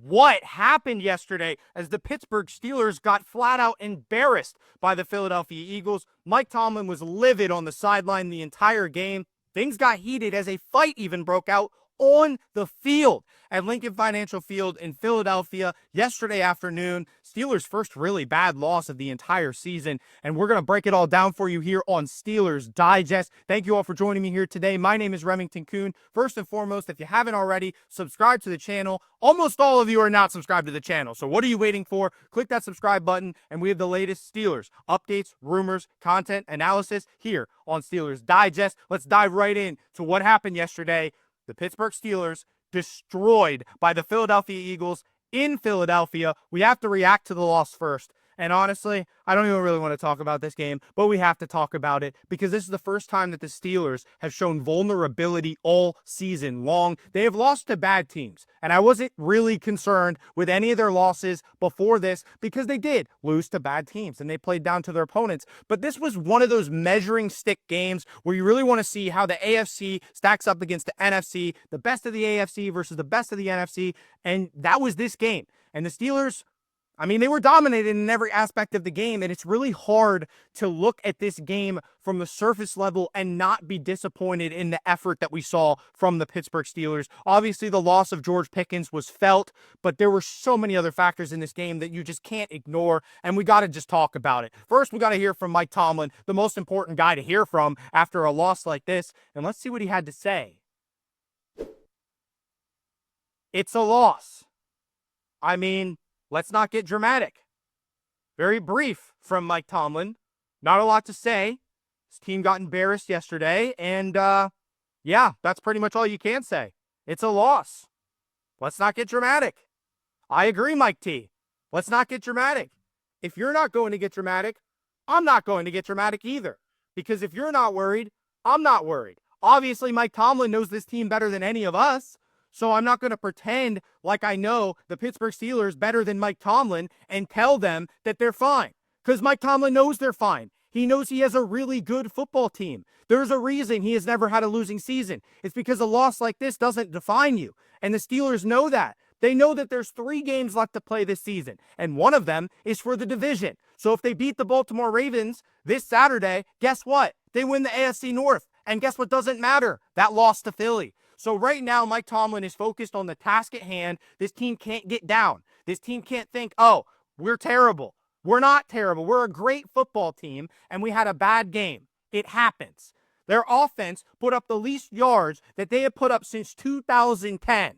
what happened yesterday as the Pittsburgh Steelers got flat out embarrassed by the Philadelphia Eagles. Mike Tomlin was livid on the sideline the entire game. Things got heated as a fight even broke out on the field at Lincoln Financial Field in Philadelphia yesterday afternoon. Steelers' first really bad loss of the entire season, and we're going to break it all down for you here on Steelers Digest. Thank you all for joining me here today. My name is Remington Kuhn. First and foremost, if you haven't already, subscribe to the channel. Almost all of you are not subscribed to the channel, so what are you waiting for? Click that subscribe button, and we have the latest Steelers updates, rumors, content, analysis here on Steelers Digest. Let's dive right in to what happened yesterday. The Pittsburgh Steelers destroyed by the Philadelphia Eagles in Philadelphia. We have to react to the loss first. And honestly, I don't even really want to talk about this game, but we have to talk about it because this is the first time that the Steelers have shown vulnerability all season long. They have lost to bad teams, and I wasn't really concerned with any of their losses before this because they did lose to bad teams and they played down to their opponents. But this was one of those measuring stick games where you really want to see how the AFC stacks up against the NFC, the best of the AFC versus the best of the NFC, and that was this game. And the Steelers, they were dominated in every aspect of the game, and it's really hard to look at this game from the surface level and not be disappointed in the effort that we saw from the Pittsburgh Steelers. Obviously, the loss of George Pickens was felt, but there were so many other factors in this game that you just can't ignore, and we got to just talk about it. First, we got to hear from Mike Tomlin, the most important guy to hear from after a loss like this, and let's see what he had to say. It's a loss. Let's not get dramatic. Very brief from Mike Tomlin. Not a lot to say. His team got embarrassed yesterday, and that's pretty much all you can say. It's a loss. Let's not get dramatic. I agree, Mike T. Let's not get dramatic. If you're not going to get dramatic, I'm not going to get dramatic either. Because if you're not worried, I'm not worried. Obviously, Mike Tomlin knows this team better than any of us. So I'm not going to pretend like I know the Pittsburgh Steelers better than Mike Tomlin and tell them that they're fine. Because Mike Tomlin knows they're fine. He knows he has a really good football team. There's a reason he has never had a losing season. It's because a loss like this doesn't define you. And the Steelers know that. They know that there's 3 games left to play this season. And one of them is for the division. So if they beat the Baltimore Ravens this Saturday, guess what? They win the AFC North. And guess what doesn't matter? That loss to Philly. So right now, Mike Tomlin is focused on the task at hand. This team can't get down. This team can't think, oh, we're terrible. We're not terrible. We're a great football team, and we had a bad game. It happens. Their offense put up the least yards that they have put up since 2010.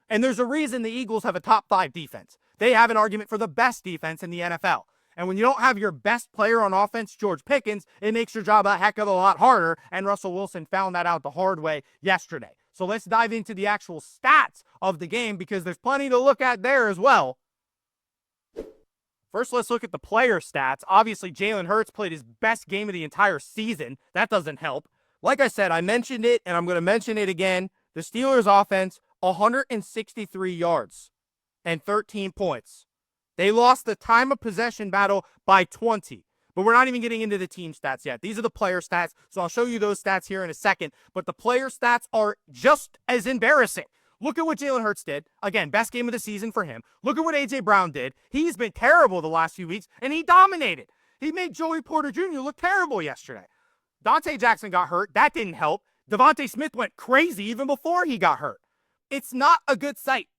And there's a reason the Eagles have a top 5 defense. They have an argument for the best defense in the NFL. And when you don't have your best player on offense, George Pickens, it makes your job a heck of a lot harder, and Russell Wilson found that out the hard way yesterday. So let's dive into the actual stats of the game because there's plenty to look at there as well. First, let's look at the player stats. Obviously, Jalen Hurts played his best game of the entire season. That doesn't help. Like I said, I mentioned it, and I'm going to mention it again. The Steelers' offense, 163 yards and 13 points. They lost the time of possession battle by 20. But we're not even getting into the team stats yet. These are the player stats, so I'll show you those stats here in a second. But the player stats are just as embarrassing. Look at what Jalen Hurts did. Again, best game of the season for him. Look at what A.J. Brown did. He's been terrible the last few weeks, and he dominated. He made Joey Porter Jr. look terrible yesterday. Dante Jackson got hurt. That didn't help. Devontae Smith went crazy even before he got hurt. It's not a good sight.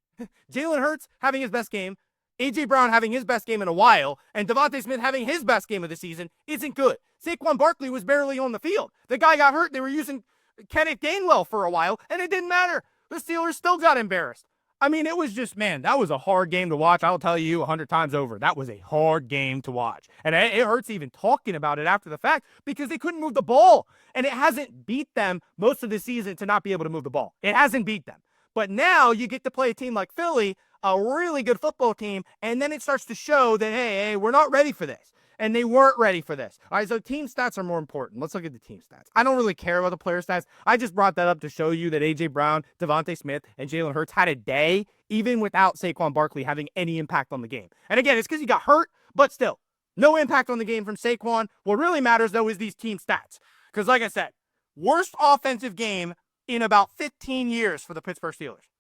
Jalen Hurts having his best game, A.J. Brown having his best game in a while, and Devontae Smith having his best game of the season isn't good. Saquon Barkley was barely on the field. The guy got hurt. They were using Kenneth Gainwell for a while, and it didn't matter. The Steelers still got embarrassed. It was just, that was a hard game to watch. I'll tell you 100 times over. That was a hard game to watch. And it hurts even talking about it after the fact because they couldn't move the ball. And it hasn't beat them most of the season to not be able to move the ball. It hasn't beat them. But now you get to play a team like Philly, a really good football team, and then it starts to show that, hey, we're not ready for this. And they weren't ready for this. All right, so team stats are more important. Let's look at the team stats. I don't really care about the player stats. I just brought that up to show you that A.J. Brown, Devontae Smith, and Jalen Hurts had a day, even without Saquon Barkley having any impact on the game. And again, it's because he got hurt, but still, no impact on the game from Saquon. What really matters, though, is these team stats. Because like I said, worst offensive game in about 15 years for the Pittsburgh Steelers.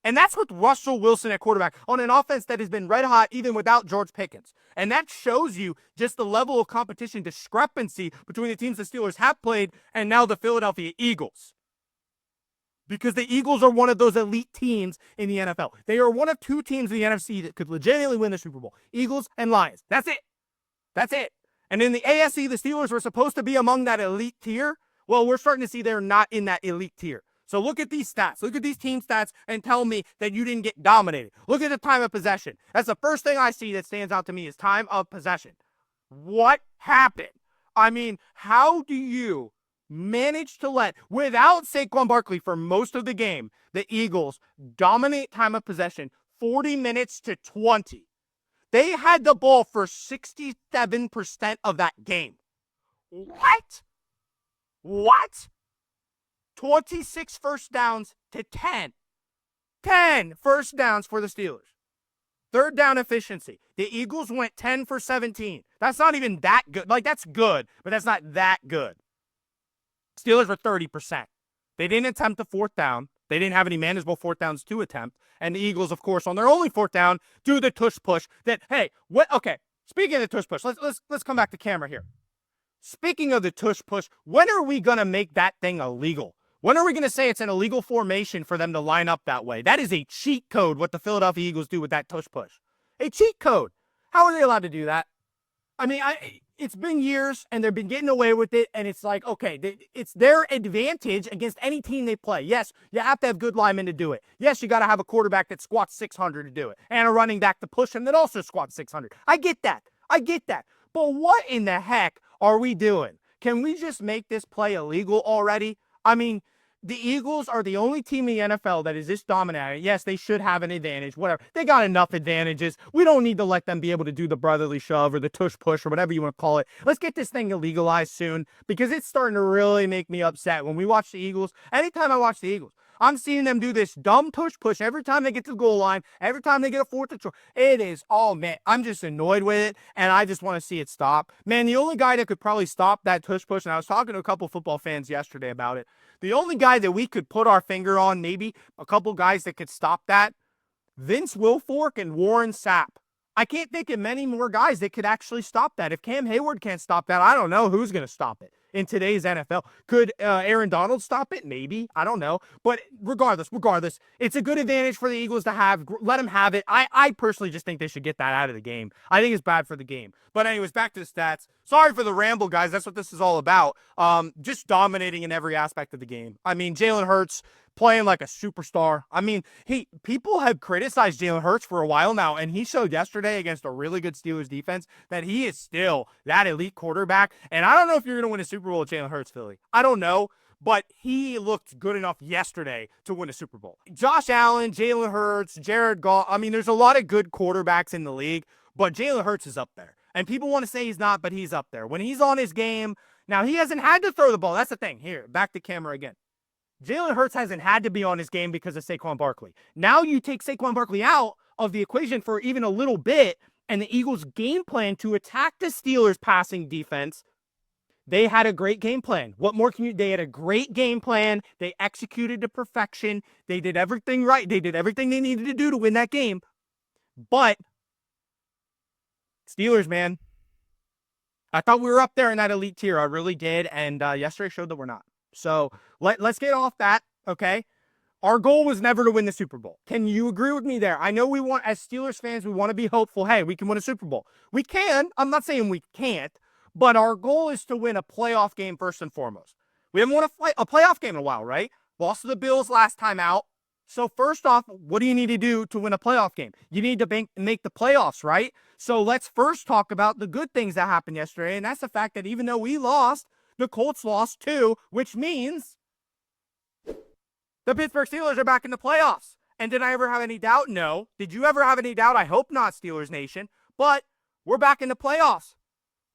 And that's with Russell Wilson at quarterback on an offense that has been red hot even without George Pickens. And that shows you just the level of competition discrepancy between the teams the Steelers have played and now the Philadelphia Eagles. Because the Eagles are one of those elite teams in the NFL. They are one of two teams in the NFC that could legitimately win the Super Bowl. Eagles and Lions. That's it. That's it. And in the AFC, the Steelers were supposed to be among that elite tier. Well, we're starting to see they're not in that elite tier. So look at these stats. Look at these team stats and tell me that you didn't get dominated. Look at the time of possession. That's the first thing I see that stands out to me is time of possession. What happened? I mean, how do you manage to let, without Saquon Barkley for most of the game, the Eagles dominate time of possession 40 minutes to 20? They had the ball for 67% of that game. What? What? 26 first downs to 10. 10 first downs for the Steelers. Third down efficiency. The Eagles went 10 for 17. That's not even that good. Like, that's good, but that's not that good. Steelers were 30%. They didn't attempt the fourth down. They didn't have any manageable fourth downs to attempt. And the Eagles, of course, on their only fourth down, do the tush push. That, hey, what? Okay, speaking of the tush push, let's come back to camera here. Speaking of the tush push, when are we gonna make that thing illegal? When are we going to say it's an illegal formation for them to line up that way? That is a cheat code, what the Philadelphia Eagles do with that tush push. A cheat code. How are they allowed to do that? I mean, it's been years, and they've been getting away with it, and it's like, okay, it's their advantage against any team they play. Yes, you have to have good linemen to do it. Yes, you got to have a quarterback that squats 600 to do it, and a running back to push him that also squats 600. I get that. But what in the heck are we doing? Can we just make this play illegal already? I mean, the Eagles are the only team in the NFL that is this dominant. Yes, they should have an advantage, whatever. They got enough advantages. We don't need to let them be able to do the brotherly shove or the tush push or whatever you want to call it. Let's get this thing illegalized soon because it's starting to really make me upset. When we watch the Eagles, anytime I watch the Eagles, I'm seeing them do this dumb tush push every time they get to the goal line, every time they get a fourth and short. It is, oh man, I'm just annoyed with it, and I just want to see it stop. Man, the only guy that could probably stop that tush push, and I was talking to a couple football fans yesterday about it, the only guy that we could put our finger on, maybe a couple guys that could stop that, Vince Wilfork and Warren Sapp. I can't think of many more guys that could actually stop that. If Cam Hayward can't stop that, I don't know who's going to stop it in today's NFL. Could Aaron Donald stop it? Maybe. I don't know. But regardless, it's a good advantage for the Eagles to have. Let them have it. I personally just think they should get that out of the game. I think it's bad for the game. But anyways, back to the stats. Sorry for the ramble, guys. That's what this is all about. Just dominating in every aspect of the game. I mean, Jalen Hurts playing like a superstar. I mean, people have criticized Jalen Hurts for a while now, and he showed yesterday against a really good Steelers defense that he is still that elite quarterback. And I don't know if you're going to win a Super Bowl with Jalen Hurts, Philly. I don't know, but he looked good enough yesterday to win a Super Bowl. Josh Allen, Jalen Hurts, Jared Goff. I mean, there's a lot of good quarterbacks in the league, but Jalen Hurts is up there. And people want to say he's not, but he's up there. When he's on his game, now he hasn't had to throw the ball. That's the thing. Here, back to camera again. Jalen Hurts hasn't had to be on his game because of Saquon Barkley. Now you take Saquon Barkley out of the equation for even a little bit, and the Eagles' game plan to attack the Steelers' passing defense, they had a great game plan. What more can you? They had a great game plan. They executed to perfection. They did everything right. They did everything they needed to do to win that game. But Steelers, man, I thought we were up there in that elite tier. I really did, and yesterday showed that we're not. So let's get off that, okay? Our goal was never to win the Super Bowl. Can you agree with me there? I know we want, as Steelers fans, we want to be hopeful. Hey, we can win a Super Bowl. We can. I'm not saying we can't, but our goal is to win a playoff game first and foremost. We haven't won a playoff game in a while, right? Lost to the Bills last time out. So first off, what do you need to do to win a playoff game? You need to make the playoffs, right? So let's first talk about the good things that happened yesterday, and that's the fact that even though we lost, the Colts lost too, which means the Pittsburgh Steelers are back in the playoffs. And did I ever have any doubt? No. Did you ever have any doubt? I hope not, Steelers Nation. But we're back in the playoffs.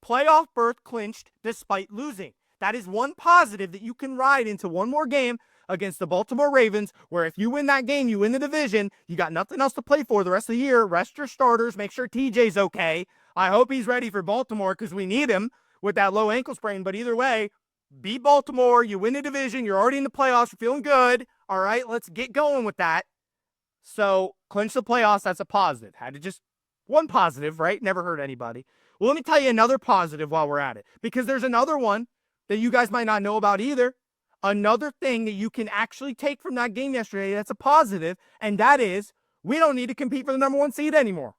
Playoff berth clinched despite losing. That is one positive that you can ride into one more game against the Baltimore Ravens, where if you win that game, you win the division. You got nothing else to play for the rest of the year. Rest your starters. Make sure TJ's okay. I hope he's ready for Baltimore because we need him with that low ankle sprain. But either way, beat Baltimore. You win the division. You're already in the playoffs. You're feeling good. All right, let's get going with that. So, clinch the playoffs, that's a positive. Had to just one positive, right? Never hurt anybody. Well, let me tell you another positive while we're at it, because there's another one that you guys might not know about either. Another thing that you can actually take from that game yesterday that's a positive, and that is we don't need to compete for the number 1 seed anymore.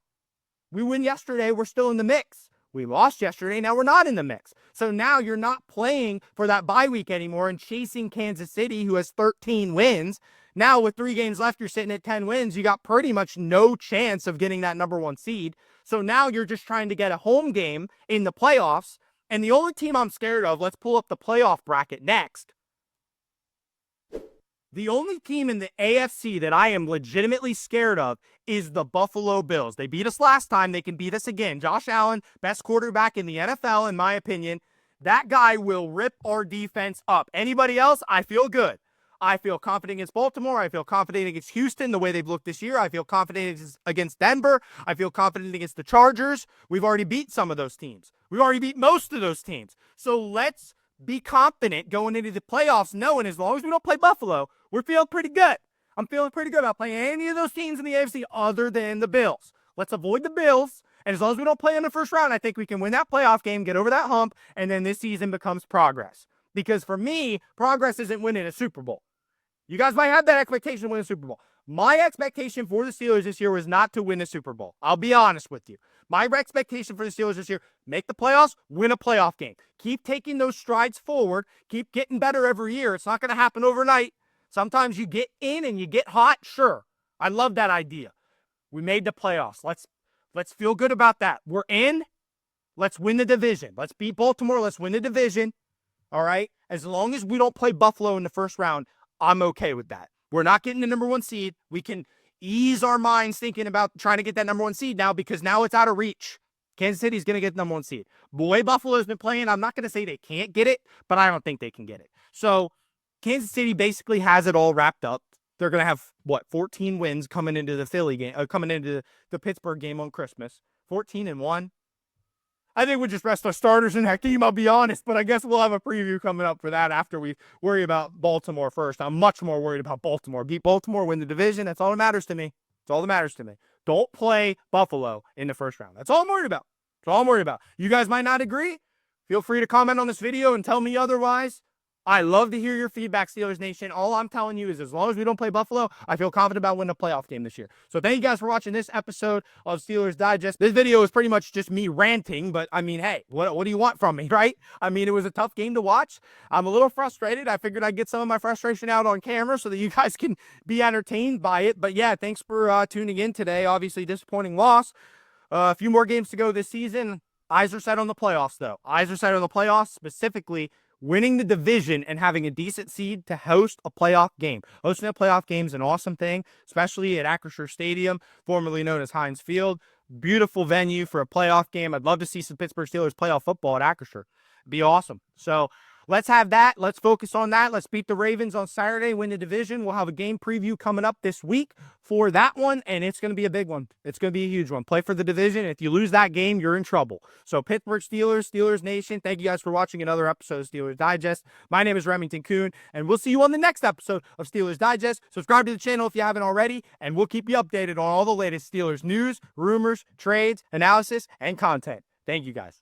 We win yesterday, we're still in the mix. We lost yesterday, now we're not in the mix. So now you're not playing for that bye week anymore and chasing Kansas City, who has 13 wins. Now with 3 games left, you're sitting at 10 wins. You got pretty much no chance of getting that number 1 seed. So now you're just trying to get a home game in the playoffs. And the only team I'm scared of, let's pull up the playoff bracket next. The only team in the AFC that I am legitimately scared of is the Buffalo Bills. They beat us last time. They can beat us again. Josh Allen, best quarterback in the NFL, in my opinion. That guy will rip our defense up. Anybody else, I feel good. I feel confident against Baltimore. I feel confident against Houston, the way they've looked this year. I feel confident against Denver. I feel confident against the Chargers. We've already beat some of those teams. We've already beat most of those teams. So let's be confident going into the playoffs, knowing as long as we don't play Buffalo, we're feeling pretty good. I'm feeling pretty good about playing any of those teams in the AFC other than the Bills. Let's avoid the Bills. And as long as we don't play in the first round, I think we can win that playoff game, get over that hump, and then this season becomes progress. Because for me, progress isn't winning a Super Bowl. You guys might have that expectation to win a Super Bowl. My expectation for the Steelers this year was not to win a Super Bowl. I'll be honest with you. My expectation for the Steelers this year, make the playoffs, win a playoff game. Keep taking those strides forward. Keep getting better every year. It's not going to happen overnight. Sometimes you get in and you get hot. Sure. I love that idea. We made the playoffs. Let's feel good about that. We're in. Let's win the division. Let's beat Baltimore. Let's win the division. All right? As long as we don't play Buffalo in the first round, I'm okay with that. We're not getting the number 1 seed. We can ease our minds thinking about trying to get that number 1 seed now, because now it's out of reach. Kansas City's going to get the number 1 seed. Boy, Buffalo's been playing. I'm not going to say they can't get it, but I don't think they can get it. So Kansas City basically has it all wrapped up. They're going to have, 14 wins coming into the Philly game, coming into the Pittsburgh game on Christmas. 14-1. I think we'll just rest our starters in that team, I'll be honest, but I guess we'll have a preview coming up for that after we worry about Baltimore first. I'm much more worried about Baltimore. Beat Baltimore, win the division. That's all that matters to me. That's all that matters to me. Don't play Buffalo in the first round. That's all I'm worried about. That's all I'm worried about. You guys might not agree. Feel free to comment on this video and tell me otherwise. I love to hear your feedback, Steelers Nation. All I'm telling you is as long as we don't play Buffalo, I feel confident about winning a playoff game this year. So thank you guys for watching this episode of Steelers Digest. This video is pretty much just me ranting, but I mean, hey, what do you want from me, right? I mean, it was a tough game to watch. I'm a little frustrated. I figured I'd get some of my frustration out on camera so that you guys can be entertained by it. But yeah, thanks for tuning in today. Obviously, disappointing loss. A few more games to go this season. Eyes are set on the playoffs, though. Eyes are set on the playoffs, specifically winning the division and having a decent seed to host a playoff game. Hosting a playoff game is an awesome thing, especially at Acrisure Stadium, formerly known as Heinz Field. Beautiful venue for a playoff game. I'd love to see some Pittsburgh Steelers playoff football at Acrisure. It'd be awesome. So let's have that. Let's focus on that. Let's beat the Ravens on Saturday, win the division. We'll have a game preview coming up this week for that one, and it's going to be a big one. It's going to be a huge one. Play for the division. If you lose that game, you're in trouble. So Pittsburgh Steelers, Steelers Nation, thank you guys for watching another episode of Steelers Digest. My name is Remington Kuhn, and we'll see you on the next episode of Steelers Digest. Subscribe to the channel if you haven't already, and we'll keep you updated on all the latest Steelers news, rumors, trades, analysis, and content. Thank you guys.